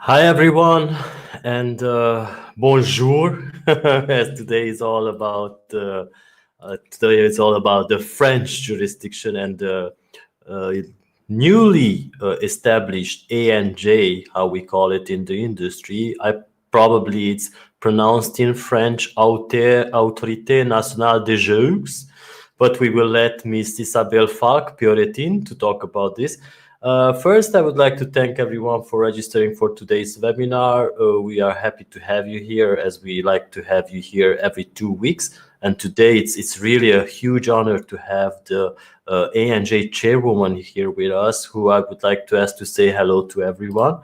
Hi everyone, and bonjour. As today is all about the French jurisdiction and uh, newly established ANJ, how we call it in the industry. Probably it's pronounced in French Autorité Nationale des Jeux, but we will let Miss Isabelle Falk-Pioretin to talk about this. First, I would like to thank everyone for registering for today's webinar. We are happy to have you here, as we like to have you here every 2 weeks. And today, it's really a huge honor to have the ANJ chairwoman here with us, who I would like to ask to say hello to everyone.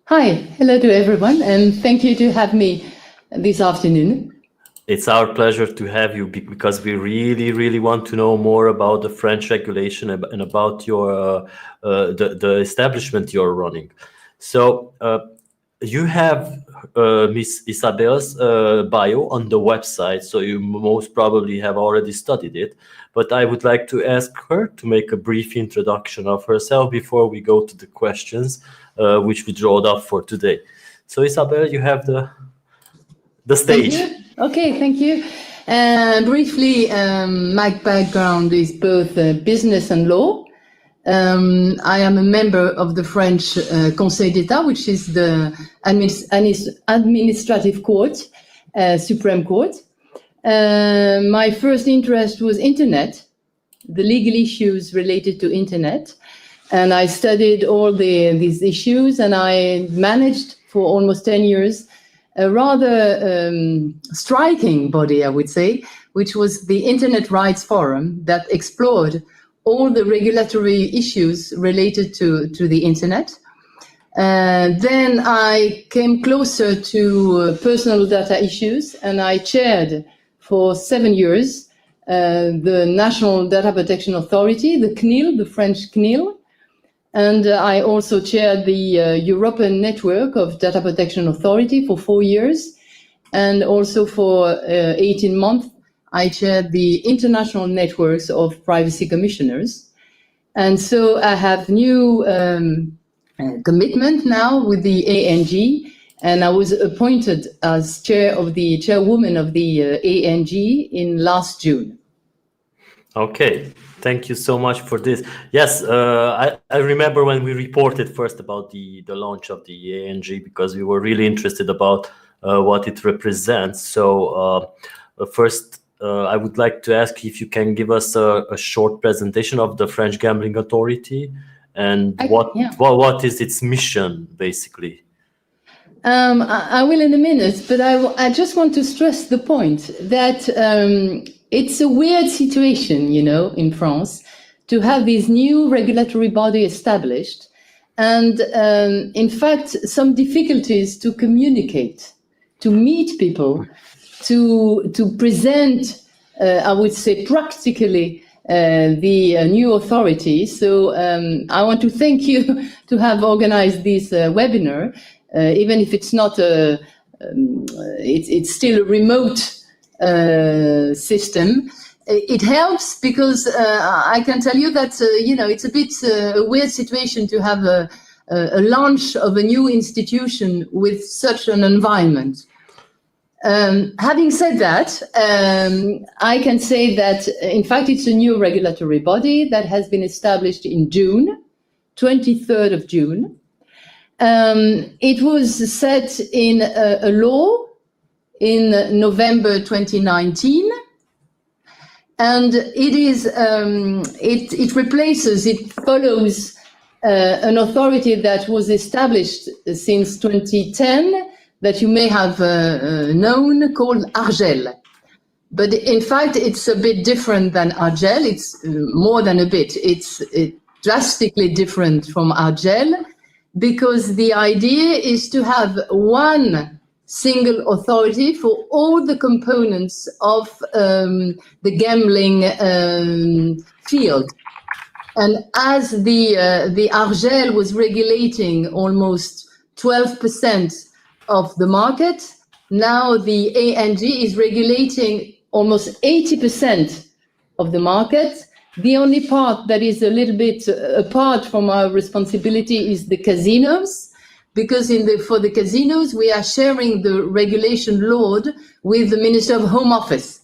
Hi, hello to everyone, and thank you to have me this afternoon. It's our pleasure to have you because we really want to know more about the French regulation and about your the establishment you're running. So you have Miss Isabelle's bio on the website, so you most probably have already studied it. But I would like to ask her to make a brief introduction of herself before we go to the questions which we drawed up for today. So Isabelle, you have the stage. Thank you. Okay, thank you. Briefly, my background is both business and law. I am a member of the French Conseil d'État, which is the administrative court, Supreme Court. My first interest was internet, the legal issues related to internet. And I studied all these issues, and I managed for almost 10 years a rather striking body, I would say, which was the Internet Rights Forum that explored all the regulatory issues related to the Internet. Then I came closer to personal data issues, and I chaired for 7 years the National Data Protection Authority, the CNIL, the French CNIL. And I also chaired the European Network of Data Protection Authority for 4 years. And also for 18 months, I chaired the International Networks of Privacy Commissioners. And so I have new commitment now with the ANJ, and I was appointed as chairwoman of the ANJ in last June. Okay, thank you so much for this. Yes, I remember when we reported first about the launch of the ANJ, because we were really interested about what it represents. So first, I would like to ask if you can give us a short presentation of the French Gambling Authority and what is its mission, basically. I will in a minute, but I just want to stress the point that it's a weird situation, in France, to have this new regulatory body established, and in fact, some difficulties to communicate, to meet people, to present, I would say, practically the new authority. So I want to thank you to have organized this webinar, even if it's not it's still a remote system. It helps because I can tell you that it's a bit a weird situation to have a launch of a new institution with such an environment. Having said that, I can say that in fact it's a new regulatory body that has been established in June, 23rd of June. It was set in a law in November 2019, and it follows an authority that was established since 2010 that you may have known, called ARGEL. But in fact, it's a bit different than ARGEL. It's more than a bit. It's drastically different from ARGEL, because the idea is to have one single authority for all the components of the gambling field. And as the ARGEL was regulating almost 12% of the market, now the ANJ is regulating almost 80% of the market. The only part that is a little bit apart from our responsibility is the casinos, because for the casinos, we are sharing the regulation load with the Minister of Home Office.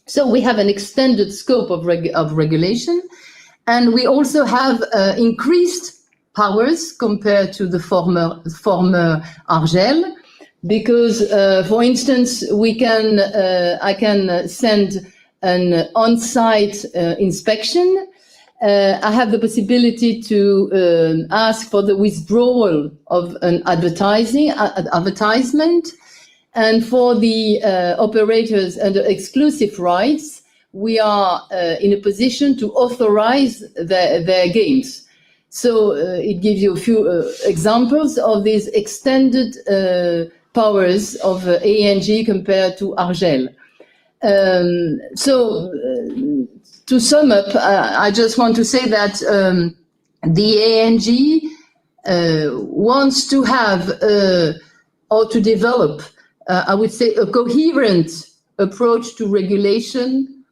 So we have an extended scope of regulation, and we also have increased powers compared to the former ARGEL, because, for instance, I can send an on-site inspection. I have the possibility to ask for the withdrawal of an advertisement, and for the operators under exclusive rights, we are in a position to authorize their games. So it gives you a few examples of these extended powers of ANJ compared to ARGEL. To sum up, I just want to say that the ANJ wants to have or to develop, I would say, a coherent approach to regulation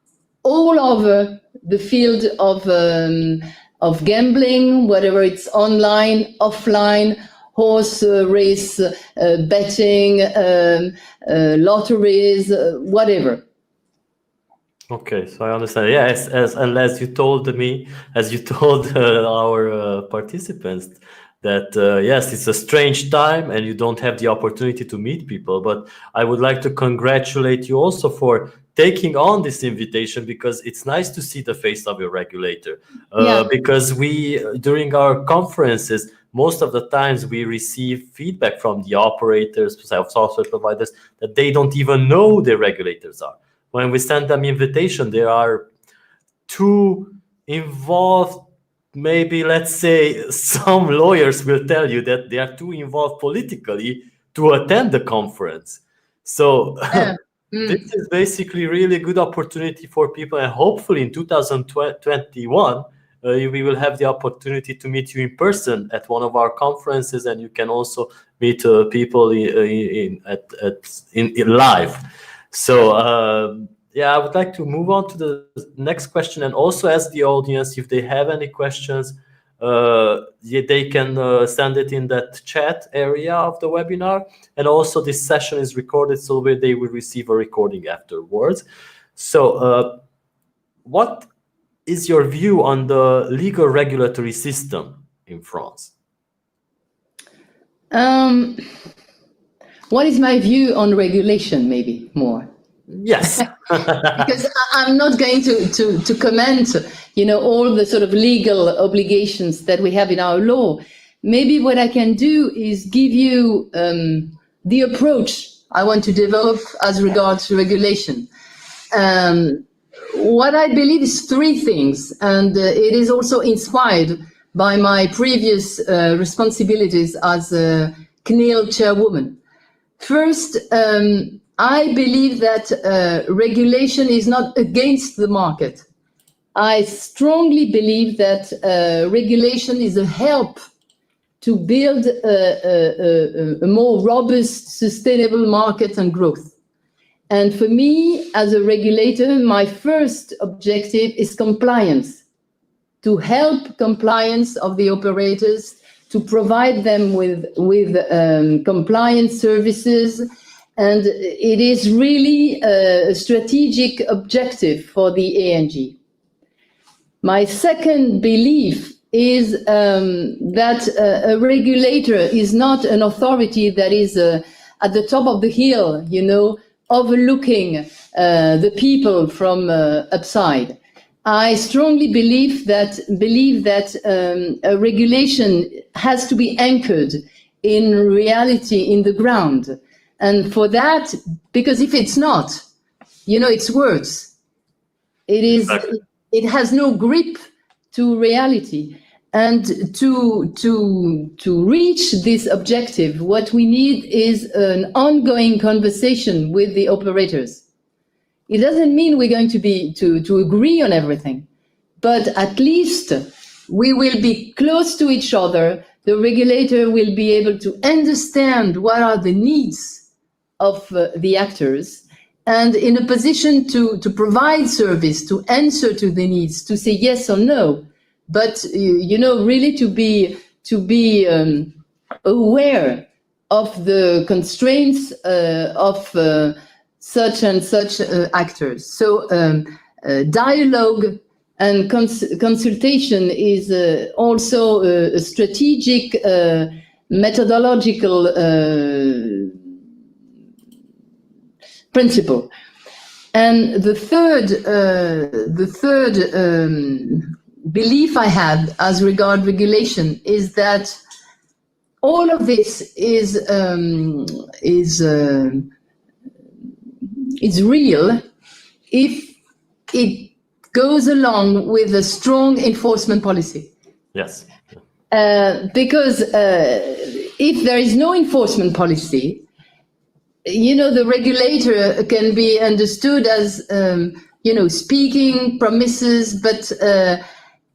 all over the field of gambling, whether it's online, offline, horse race, betting, lotteries, whatever. Okay, so I understand. Yeah, as you told our participants that yes, it's a strange time and you don't have the opportunity to meet people. But I would like to congratulate you also for taking on this invitation, because it's nice to see the face of your regulator. Because we, during our conferences, most of the times we receive feedback from the operators, software providers, that they don't even know who their regulators are. When we send them invitation, they are too involved. Maybe, let's say, some lawyers will tell you that they are too involved politically to attend the conference. So this is basically really good opportunity for people, and hopefully in 2021 we will have the opportunity to meet you in person at one of our conferences, and you can also meet people in live. So yeah, I would like to move on to the next question, and also ask the audience if they have any questions. They can send it in that chat area of the webinar, and also this session is recorded, so they will receive a recording afterwards. So what is your view on the legal regulatory system in France? What is my view on regulation, maybe more? Yes. Because I'm not going to comment, all the sort of legal obligations that we have in our law. Maybe what I can do is give you the approach I want to develop as regards regulation. What I believe is three things, and it is also inspired by my previous responsibilities as a CNIL chairwoman. First, I believe that regulation is not against the market. I strongly believe that regulation is a help to build a more robust, sustainable market and growth. And for me, as a regulator, my first objective is compliance, to help compliance of the operators, to provide them with compliance services. And it is really a strategic objective for the ANJ. My second belief is that a regulator is not an authority that is at the top of the hill, overlooking the people from upside. I strongly believe that a regulation has to be anchored in reality, in the ground. And for that, because if it's not, it's words. It has no grip to reality. And to reach this objective, what we need is an ongoing conversation with the operators. It doesn't mean we're going to agree on everything, but at least we will be close to each other. The regulator will be able to understand what are the needs of the actors, and in a position to provide service, to answer to the needs, to say yes or no. But really to be aware of the constraints of such and such actors. So dialogue and consultation is also a strategic methodological principle. And the third belief I have as regard regulation is that all of this is real if it goes along with a strong enforcement policy. Yes. Because if there is no enforcement policy, the regulator can be understood as, speaking promises, but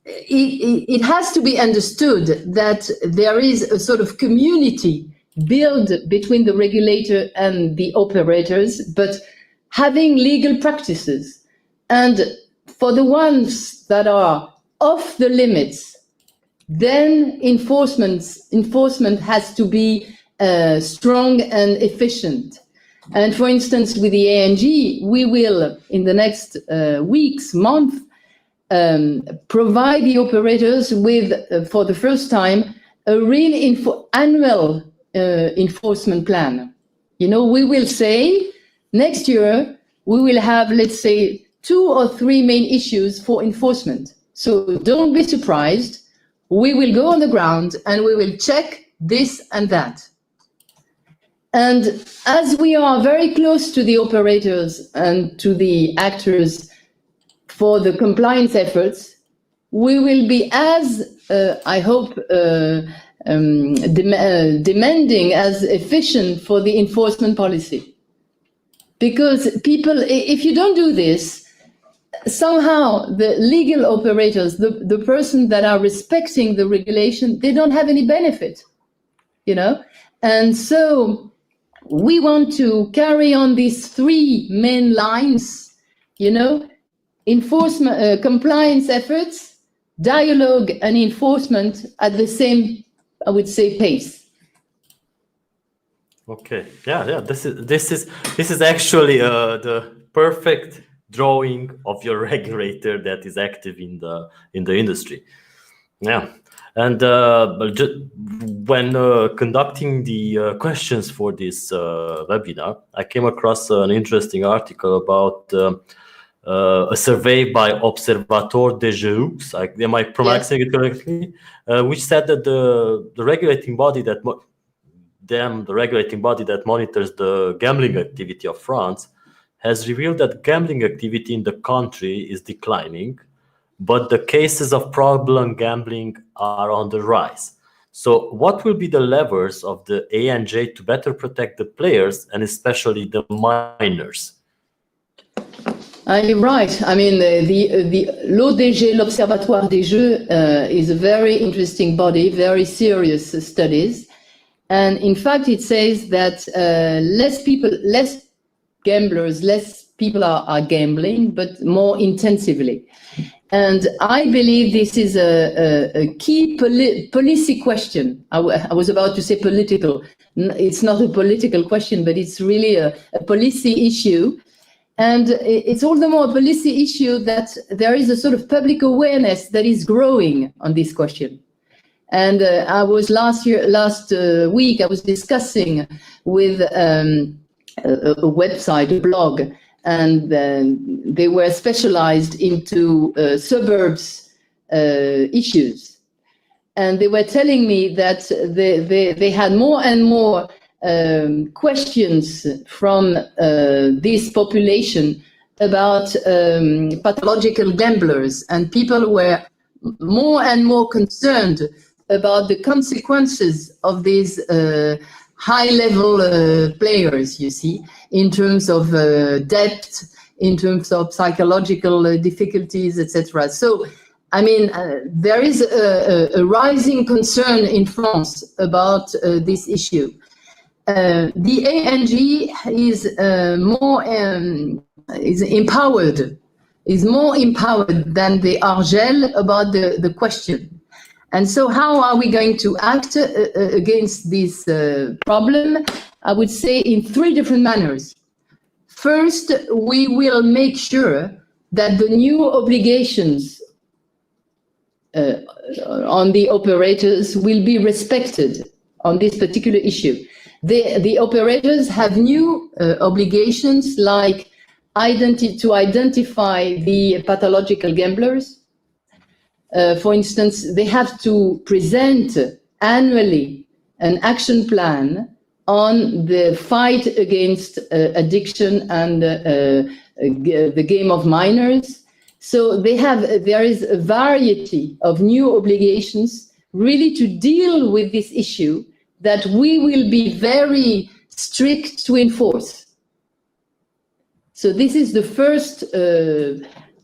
it has to be understood that there is a sort of community built between the regulator and the operators, but having legal practices. And for the ones that are off the limits, then enforcement has to be strong and efficient. And for instance, with the ANJ, we will, in the next weeks, month, provide the operators with, for the first time, a real annual enforcement plan. We will say, next year, we will have, let's say, 2 or 3 main issues for enforcement. So don't be surprised. We will go on the ground and we will check this and that. And as we are very close to the operators and to the actors for the compliance efforts, we will be as, I hope, demanding, as efficient for the enforcement policy. Because people, if you don't do this, somehow the legal operators, the person that are respecting the regulation, they don't have any benefit, And so we want to carry on these 3 main lines, enforcement, compliance efforts, dialogue and enforcement at the same, I would say, pace. Okay. Yeah. This is actually the perfect drawing of your regulator that is active in the industry. Yeah. And when conducting the questions for this webinar, I came across an interesting article about a survey by Observatoire des Jeux, am I pronouncing it correctly? Which said that the regulating body that monitors the gambling activity of France has revealed that gambling activity in the country is declining, but the cases of problem gambling are on the rise. So what will be the levers of the ANJ to better protect the players and especially the minors? You're right. I mean, the l'ODG, l'Observatoire des Jeux, is a very interesting body, very serious studies. And in fact, it says that less gamblers, less people are gambling, but more intensively. And I believe this is a key policy question. I was about to say political. It's not a political question, but it's really a policy issue. And it's all the more a policy issue that there is a sort of public awareness that is growing on this question. And I was last week, I was discussing with a website, a blog, and they were specialized into suburbs issues. And they were telling me that they had more and more questions from this population about pathological gamblers, and people were more and more concerned about the consequences of these high-level players, you see, in terms of debt, in terms of psychological difficulties, etc. So, I mean, there is a rising concern in France about this issue. The ANJ is more empowered than the ARGEL about the question. And so how are we going to act against this problem? I would say in three different manners. First, we will make sure that the new obligations on the operators will be respected on this particular issue. The operators have new obligations like to identify the pathological gamblers. For instance, they have to present annually an action plan on the fight against addiction and the game of minors. So there is a variety of new obligations really to deal with this issue that we will be very strict to enforce. So this is the first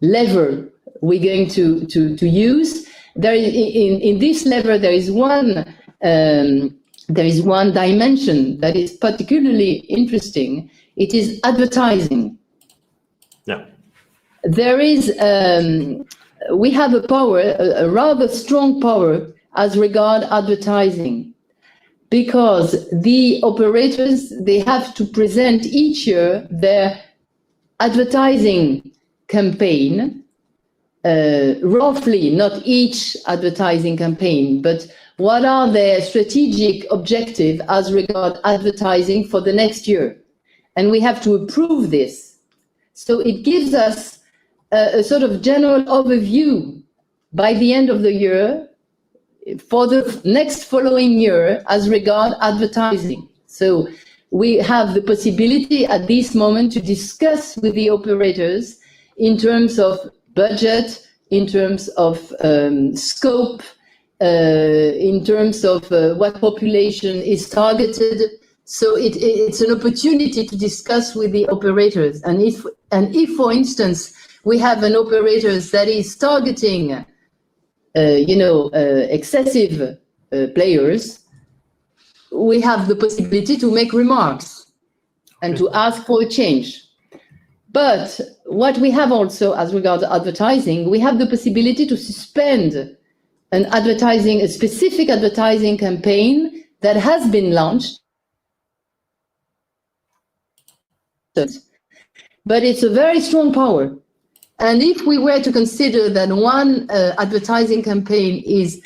lever we're going to use. There is, in this lever, there is one dimension that is particularly interesting. It is advertising. Yeah. There is, we have a rather strong power as regard advertising, because the operators, they have to present each year their advertising campaign, roughly, not each advertising campaign, but what are their strategic objectives as regard advertising for the next year. And we have to approve this. So it gives us a sort of general overview by the end of the year for the next following year as regard advertising. So we have the possibility at this moment to discuss with the operators in terms of budget, in terms of scope, in terms of what population is targeted. So it's an opportunity to discuss with the operators. And if, for instance, we have an operator that is targeting, excessive players, we have the possibility to make remarks and to ask for a change. But what we have also, as regards advertising, we have the possibility to suspend a specific advertising campaign that has been launched. But it's a very strong power. And if we were to consider that one advertising campaign is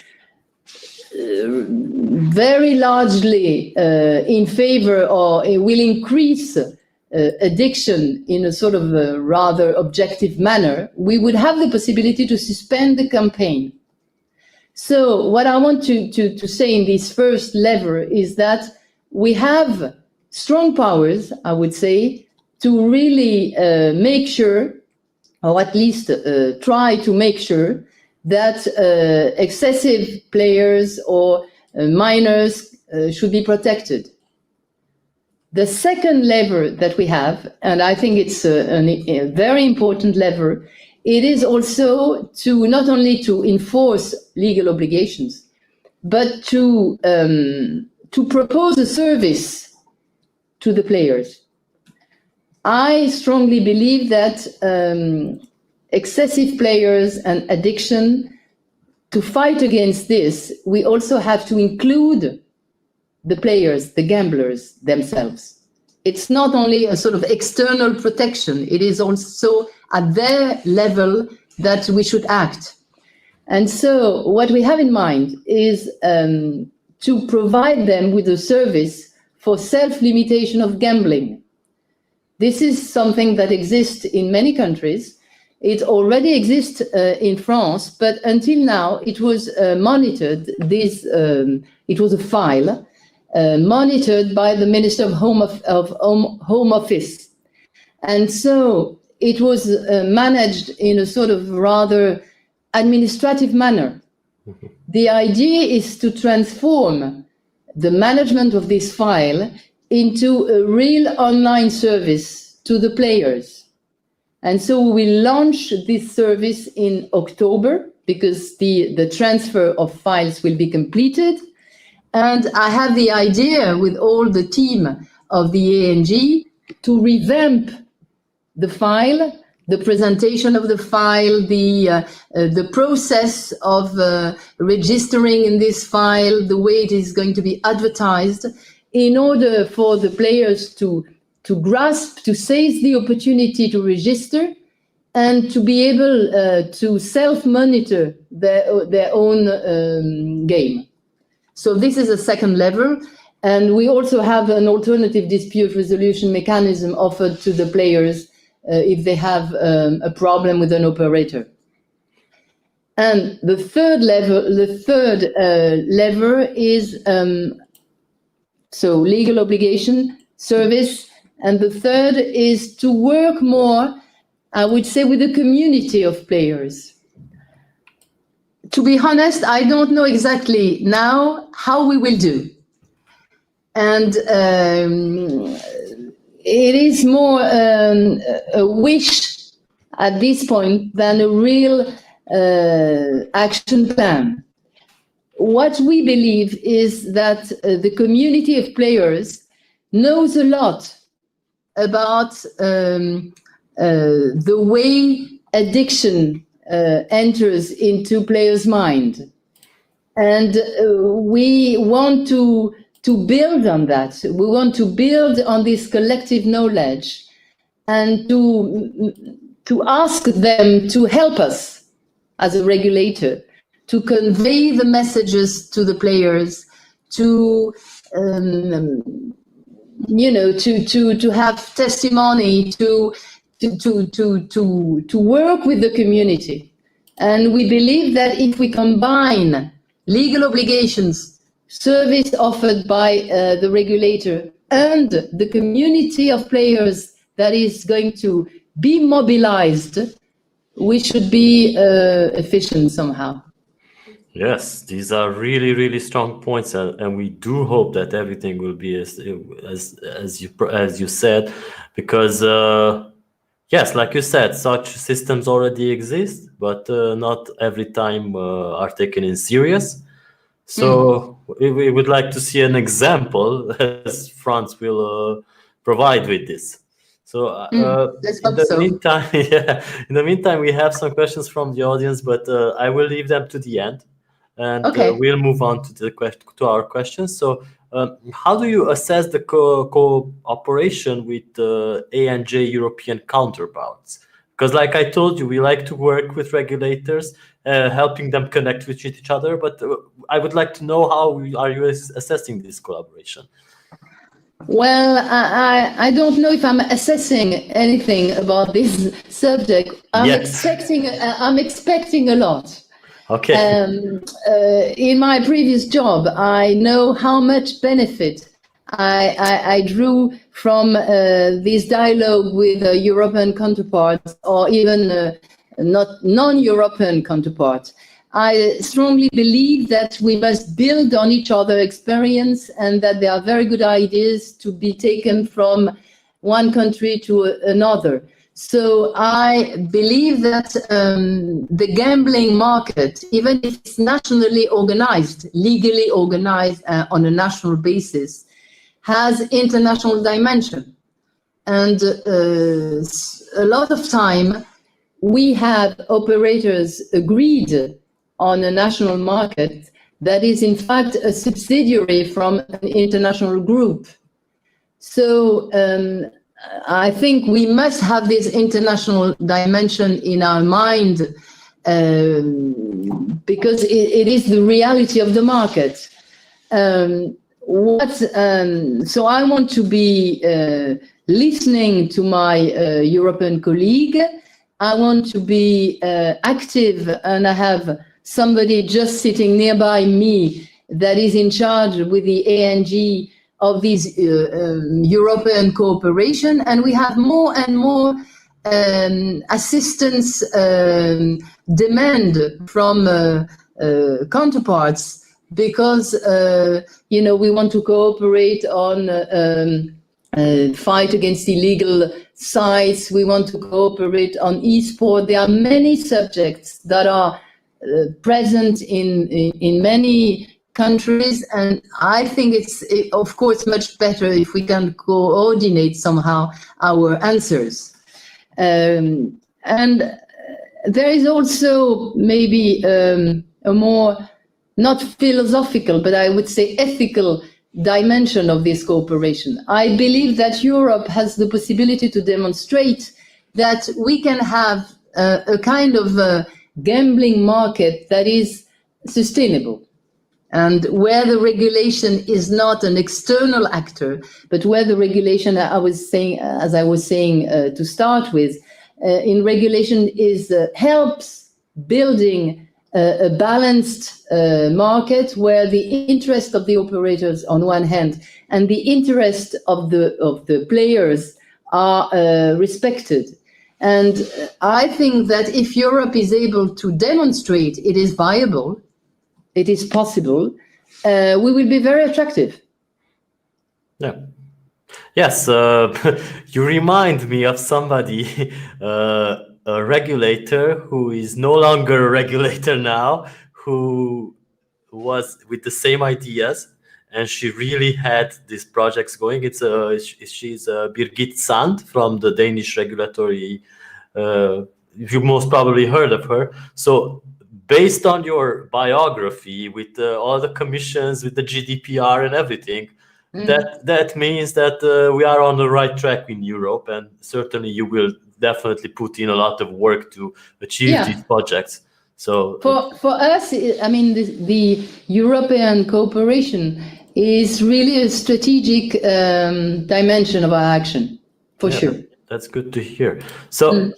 very largely in favor or will increase addiction in a sort of a rather objective manner, we would have the possibility to suspend the campaign. So what I want to say in this first lever is that we have strong powers, I would say, to really make sure, or at least try to make sure, that excessive players or minors should be protected. The second lever that we have, and I think it's a very important lever, it is also to not only to enforce legal obligations, but to propose a service to the players. I strongly believe that excessive players and addiction, to fight against this, we also have to include the players, the gamblers themselves. It's not only a sort of external protection, it is also at their level that we should act. And so what we have in mind is to provide them with a service for self-limitation of gambling. This is something that exists in many countries. It already exists in France, but until now it was monitored. It was a file monitored by the Minister of Home Office. And so it was managed in a sort of rather administrative manner. Mm-hmm. The idea is to transform the management of this file into a real online service to the players. And so we will launch this service in October, because the transfer of files will be completed. And I have the idea with all the team of the ANJ to revamp the file, the presentation of the file, the process of registering in this file, the way it is going to be advertised, in order for the players to grasp, to seize the opportunity to register, and to be able to self-monitor their own game. So this is a second level. And we also have an alternative dispute resolution mechanism offered to the players if they have a problem with an operator. And the third level is so legal obligation, service, and the third is to work more, I would say, with the community of players. To be honest, I don't know exactly now how we will do. And it is more a wish at this point than a real action plan. What we believe is that the community of players knows a lot about the way addiction enters into players' mind. And we want to build on that. We want to build on this collective knowledge and to ask them to help us as a regulator, to convey the messages to the players, to have testimony, to work with the community. And we believe that if we combine legal obligations, service offered by the regulator, and the community of players that is going to be mobilized, we should be efficient somehow. Yes, these are really, really strong points, and we do hope that everything will be as you said, because yes, like you said, such systems already exist, but not every time are taken in serious. So we would like to see an example, as France will provide with this. So in the meantime, we have some questions from the audience, but I will leave them to the end, and we'll move on to our questions. So how do you assess the cooperation with ANJ European counterparts? Because like I told you, we like to work with regulators, helping them connect with each other. But I would like to know, how are you assessing this collaboration? Well, I don't know if I'm assessing anything about this subject. I'm expecting a lot. Okay. In my previous job, I know how much benefit I drew from this dialogue with European counterparts, or even not non-European counterparts. I strongly believe that we must build on each other's experience, and that there are very good ideas to be taken from one country to another. So I believe that the gambling market, even if it's nationally organized, legally organized on a national basis, has international dimension. And a lot of time we have operators agreed on a national market that is in fact a subsidiary from an international group. So I think we must have this international dimension in our mind, because it is the reality of the market. So I want to be listening to my European colleague. I want to be active, and I have somebody just sitting nearby me that is in charge with the ANJ of this European cooperation, and we have more and more assistance demand from counterparts, because we want to cooperate on fight against illegal sites. We want to cooperate on e-sport. There are many subjects that are present in many countries, and I think it's of course much better if we can coordinate somehow our answers. And And there is also maybe a more, not philosophical, but I would say ethical dimension of this cooperation. I believe that Europe has the possibility to demonstrate that we can have a kind of gambling market that is sustainable, and where the regulation is not an external actor, but where the regulation, as I was saying to start with, in regulation is helps building a balanced market where the interest of the operators on one hand and the interest of the players are respected. And I think that if Europe is able to demonstrate it is viable, it is possible, we will be very attractive. Yeah. Yes, you remind me of somebody, a regulator who is no longer a regulator now, who was with the same ideas, and she really had these projects going. She's Birgit Sand from the Danish regulatory. You most probably heard of her. So, based on your biography, with all the commissions, with the GDPR and everything, that means that we are on the right track in Europe, and certainly you will definitely put in a lot of work to achieve these projects. So for us, I mean, the European cooperation is really a strategic dimension of our action, for sure. That's good to hear. So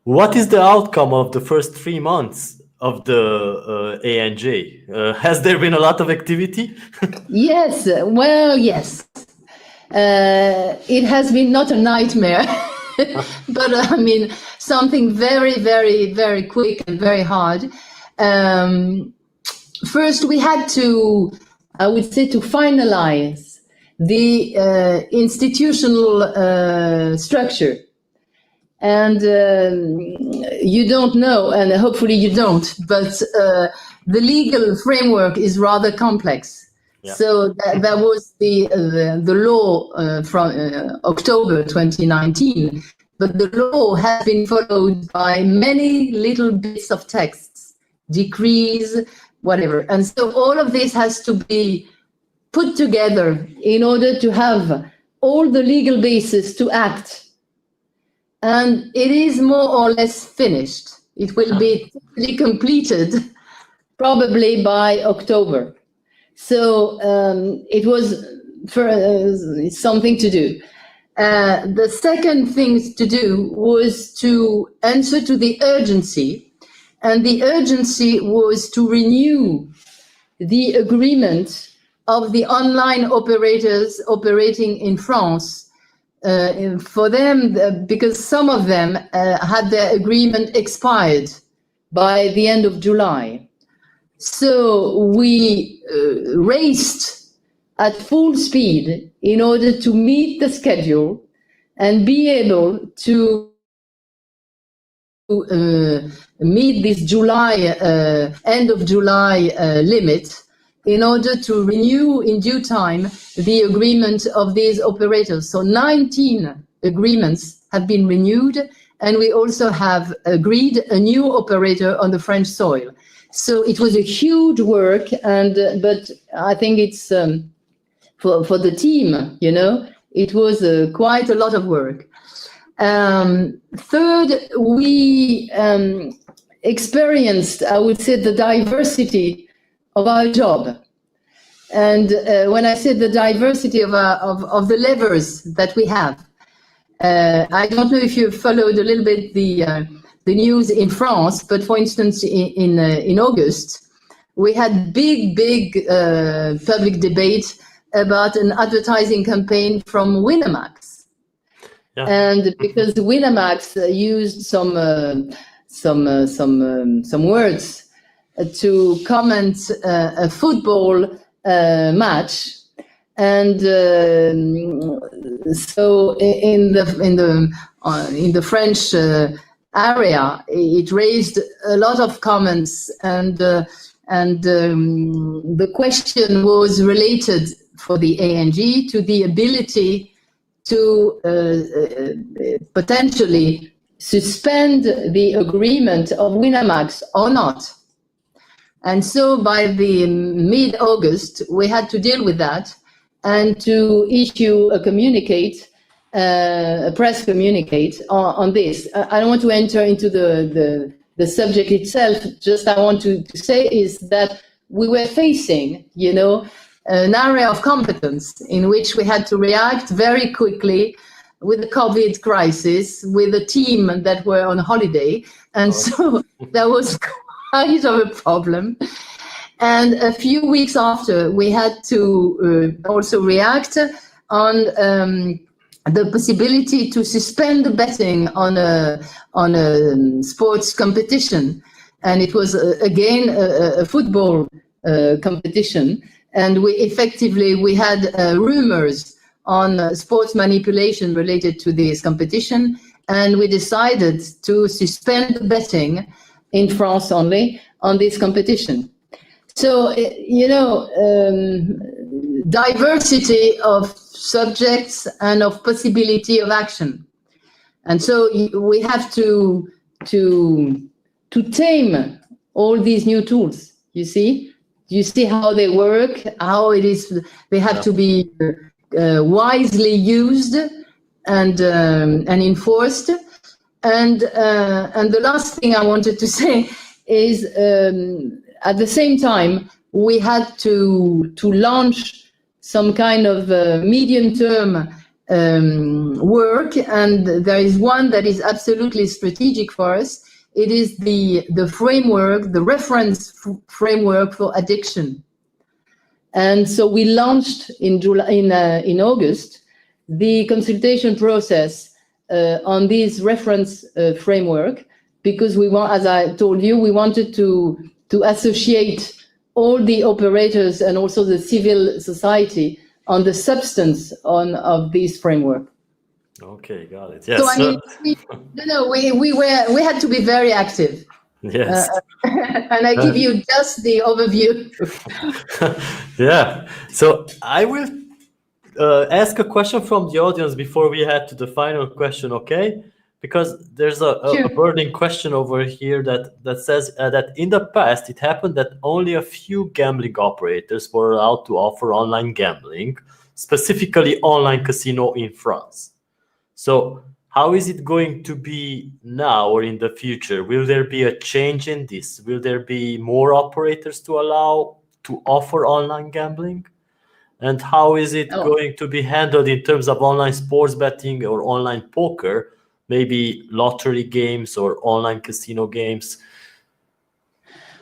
what is the outcome of the first 3 months of the ANJ? Has there been a lot of activity? Yes, well, yes. It has been not a nightmare, but I mean, something very, very, very quick and very hard. First, we had to, I would say, to finalize the institutional structure. And you don't know, and hopefully you don't, but the legal framework is rather complex. Yeah. So that was the law from October 2019, but the law has been followed by many little bits of texts, decrees, whatever. And so all of this has to be put together in order to have all the legal basis to act. And it is more or less finished. It will be completed probably by October. So it was something to do. The second thing to do was to answer to the urgency. And the urgency was to renew the agreement of the online operators operating in France. For them, because some of them had their agreement expired by the end of July. So we raced at full speed in order to meet the schedule and be able to meet this end of July limit in order to renew in due time the agreement of these operators. So 19 agreements have been renewed, and we also have agreed a new operator on the French soil. So it was a huge work, but I think it's for the team, you know, it was quite a lot of work. Third, we experienced, I would say, the diversity of our job. And when I said the diversity of the levers that we have, I don't know if you followed a little bit the news in France, but for instance, in August, we had big public debate about an advertising campaign from Winamax. Yeah. And because Winamax used some words to comment a football match, and so in the French area, it raised a lot of comments, and the question was related for the ANJ to the ability to potentially suspend the agreement of Winamax or not. And so by the mid-August, we had to deal with that and to issue a communicate, a press communicate on this. I don't want to enter into the subject itself. Just I want to say is that we were facing, an area of competence in which we had to react very quickly with the COVID crisis, with a team that were on holiday. And so that was quite of a problem. And a few weeks after, we had to also react on the possibility to suspend the betting on a sports competition. And it was, again, a football competition. And we had rumors on sports manipulation related to this competition. And we decided to suspend betting in France only on this competition. So, diversity of subjects and of possibility of action. And so we have to tame all these new tools, you see? You see how they work, how it is, they have to be wisely used and enforced. And the last thing I wanted to say is, at the same time, we had to launch some kind of medium-term work, and there is one that is absolutely strategic for us. It is the framework, the reference framework for addiction. And so we launched in August the consultation process on this reference framework, because we want, as I told you, we wanted to associate all the operators and also the civil society on the substance of this framework. Okay, got it. Yes. So I mean, we had to be very active. Yes. And I give you just the overview. Yeah. So I will ask a question from the audience before we head to the final question, okay? Because there's a burning question over here that says that in the past it happened that only a few gambling operators were allowed to offer online gambling, specifically online casino in France. So how is it going to be now or in the future? Will there be a change in this? Will there be more operators to allow to offer online gambling? And how is it going to be handled in terms of online sports betting or online poker, maybe lottery games or online casino games?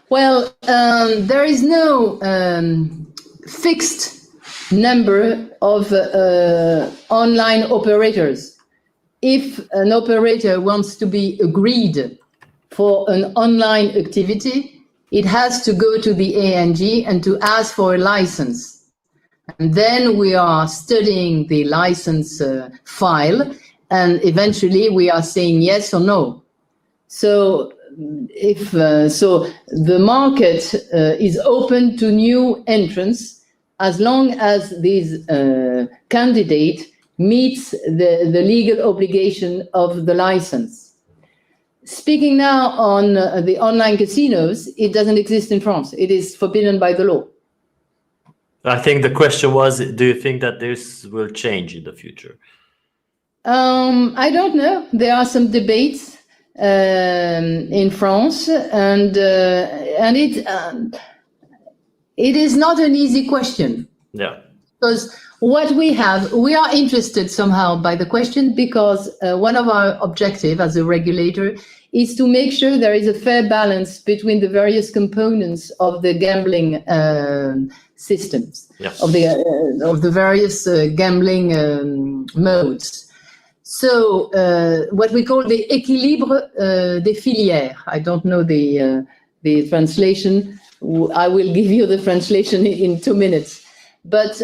Well, there is no fixed number of online operators. If an operator wants to be agreed for an online activity, it has to go to the ANJ and to ask for a license. And then we are studying the license file, and eventually we are saying yes or no. So if the market is open to new entrants as long as this candidate meets the legal obligation of the license. Speaking now on the online casinos, it doesn't exist in France. It is forbidden by the law. I think the question was, do you think that this will change in the future? I don't know. There are some debates in France, and it is not an easy question. Yeah. Because what we are interested somehow by the question, because one of our objectives as a regulator is to make sure there is a fair balance between the various components of the gambling systems, of the various gambling modes. So what we call the équilibre des filières. I don't know the translation. I will give you the translation in 2 minutes. But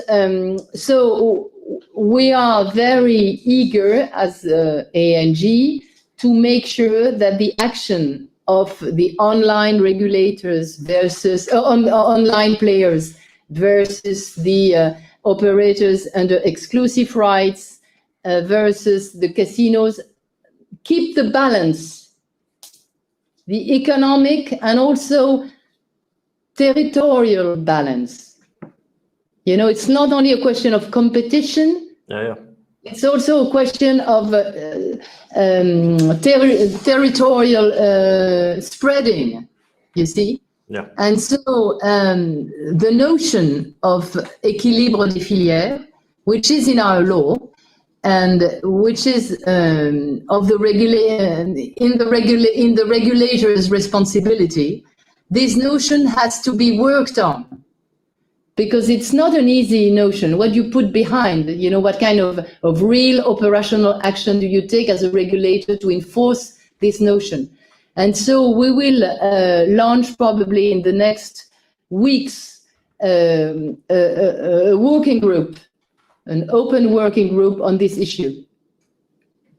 so we are very eager as ANJ to make sure that the action of the online regulators versus online players versus the operators under exclusive rights versus the casinos keep the balance, the economic and also territorial balance. You know, it's not only a question of competition. Yeah. It's also a question of territorial spreading, you see. Yeah. And so the notion of équilibre des filières, which is in our law, and which is of the in the regulator's responsibility, this notion has to be worked on, because it's not an easy notion. What you put behind, you know, what kind of real operational action do you take as a regulator to enforce this notion? And so we will launch probably in the next weeks a working group, an open working group on this issue.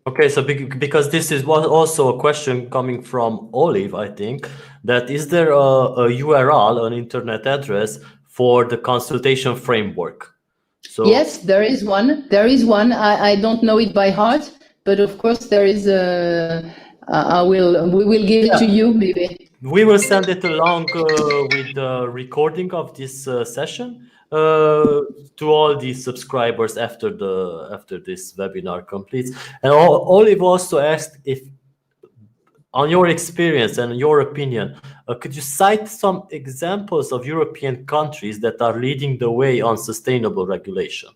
Okay, so because this was also a question coming from Olive, I think, that is there a URL, an internet address for the consultation framework? So yes, there is one. There is one. I don't know it by heart, but of course there is a. We will give it to you, maybe. We will send it along with the recording of this session to all the subscribers after this webinar completes. And Olive also asked if, on your experience and your opinion, could you cite some examples of European countries that are leading the way on sustainable regulation?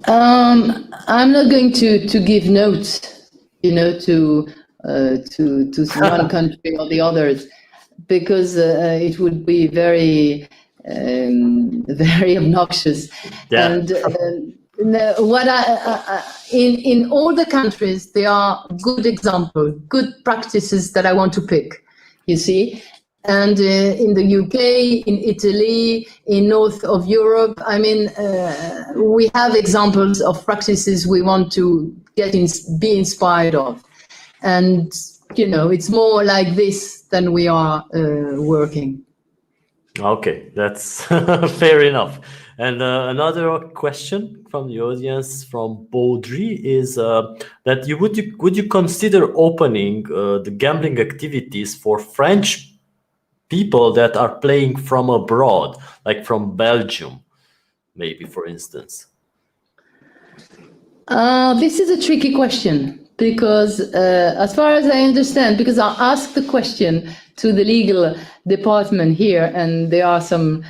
I'm not going to give notes, you know, to one country or the others, because it would be very very obnoxious. Yeah. And what in all the countries, there are good examples, good practices that I want to pick, you see. And in the UK, in Italy, in north of Europe, I mean, we have examples of practices we want to be inspired of. And, you know, it's more like this than we are working. Okay, that's fair enough. And another question from the audience from Baudry is that would you consider opening the gambling activities for French people that are playing from abroad, like from Belgium, maybe, for instance? This is a tricky question, because as far as I understand, because I asked the question to the legal department here, and there are some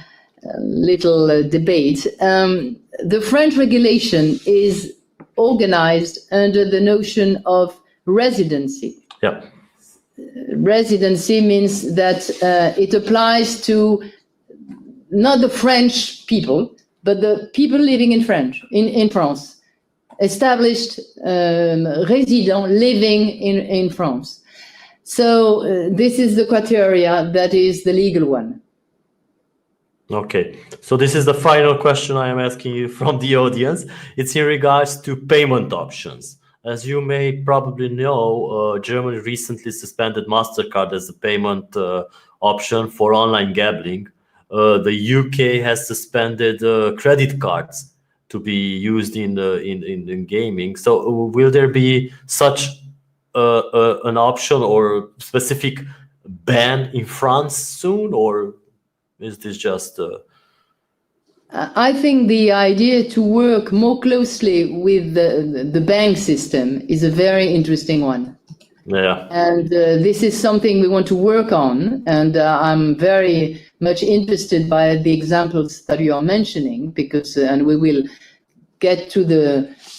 little debate. The French regulation is organized under the notion of residency. Yeah. Residency means that it applies to not the French people, but the people living in France, established resident living in France. So this is the criteria that is the legal one. Okay, so this is the final question I am asking you from the audience. It's in regards to payment options. As you may probably know, Germany recently suspended MasterCard as a payment option for online gambling. The UK has suspended credit cards to be used in gaming. So will there be such an option or specific ban in France soon, or is this just... I think the idea to work more closely with the bank system is a very interesting one. Yeah. And this is something we want to work on. And I'm very much interested by the examples that you are mentioning, because, and we will get to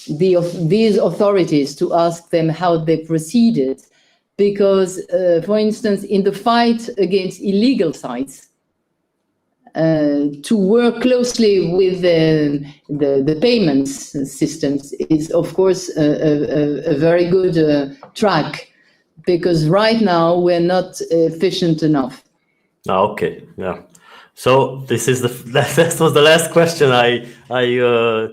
these authorities to ask them how they proceeded. Because, for instance, in the fight against illegal sites, to work closely with the payments systems is, of course, a very good track, because right now we're not efficient enough. Okay, yeah. So this is that was the last question I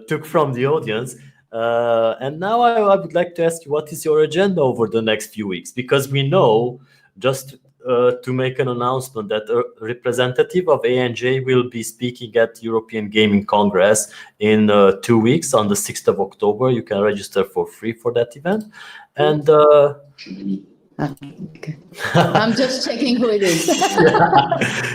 took from the audience. And now I would like to ask you, what is your agenda over the next few weeks? Because we know, just to make an announcement that a representative of ANJ will be speaking at European Gaming Congress in 2 weeks on the 6th of October. You can register for free for that event. And okay. I'm just checking who it is.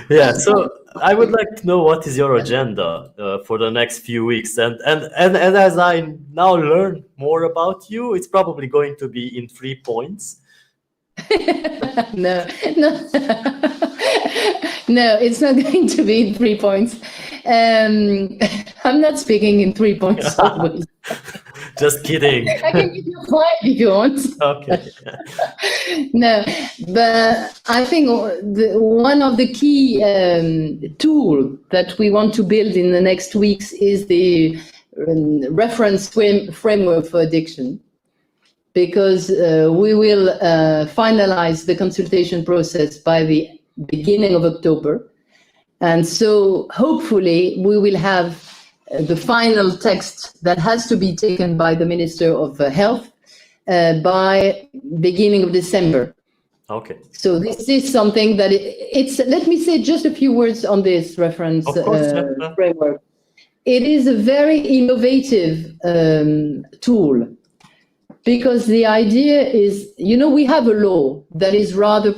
yeah, so I would like to know what is your agenda for the next few weeks, and as I now learn more about you, it's probably going to be in 3 points. No, it's not going to be in 3 points. I'm not speaking in 3 points always. Just kidding. I can give you 5 if you want. Okay. No, but I think one of the key tool that we want to build in the next weeks is the reference framework for addiction, because we will finalize the consultation process by the beginning of October. And so hopefully we will have the final text that has to be taken by the Minister of Health by beginning of December. Okay. So this is something that it's, let me say just a few words on this reference framework. It is a very innovative tool, because the idea is, we have a law that is rather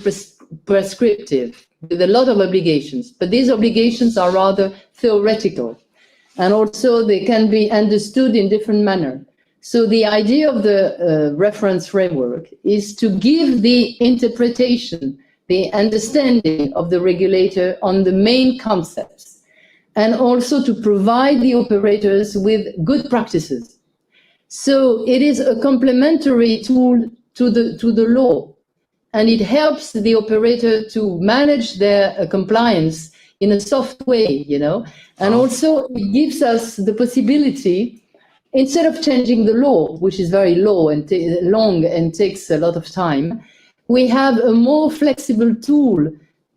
prescriptive with a lot of obligations, but these obligations are rather theoretical, and also they can be understood in different manner. So the idea of the reference framework is to give the interpretation, the understanding of the regulator on the main concepts, and also to provide the operators with good practices. So it is a complementary tool to the law, and it helps the operator to manage their compliance in a soft way, and also it gives us the possibility, instead of changing the law, which is very long and takes a lot of time, we have a more flexible tool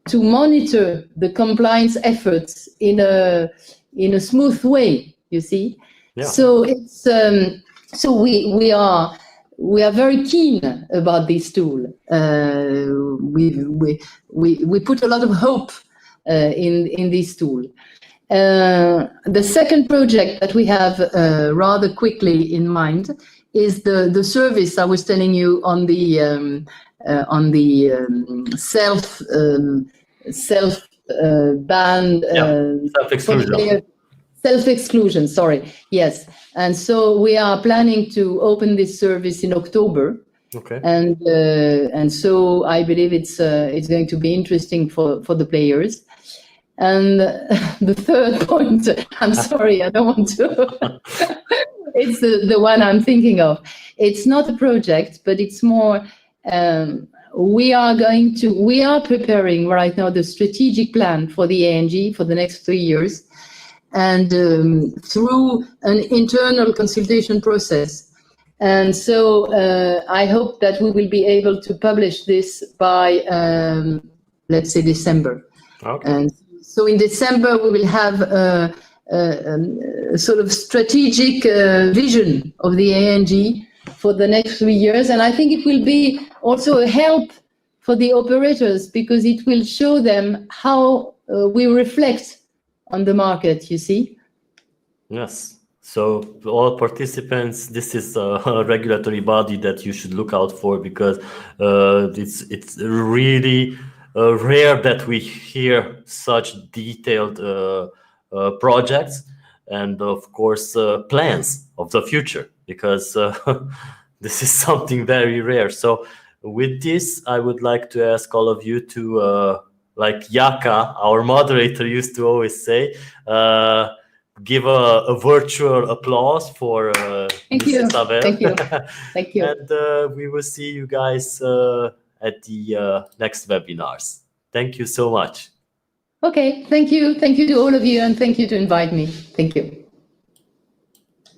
to monitor the compliance efforts in a smooth way, you see. Yeah. So it's so we are very keen about this tool. We put a lot of hope in this tool. The second project that we have rather quickly in mind is the service I was telling you on the self-ban, self-exclusion. Self-exclusion, sorry, yes. And so we are planning to open this service in October. Okay. And so I believe it's going to be interesting for the players. And the third point, I'm sorry, I don't want to. It's the one I'm thinking of. It's not a project, but it's more, we are preparing right now the strategic plan for the ANJ for the next 3 years. And through an internal consultation process. And so I hope that we will be able to publish this by, let's say, December. Okay. And so in December, we will have a sort of strategic vision of the ANJ for the next 3 years. And I think it will be also a help for the operators, because it will show them how we reflect on the market, you see? Yes. So all participants, this is a regulatory body that you should look out for, because it's really rare that we hear such detailed projects and, of course, plans of the future, because this is something very rare. So with this, I would like to ask all of you to like Yaka, our moderator, used to always say, give a virtual applause for Isabelle. Thank you. Thank you. And we will see you guys at the next webinars. Thank you so much. Okay, thank you. Thank you to all of you, and thank you to invite me. Thank you.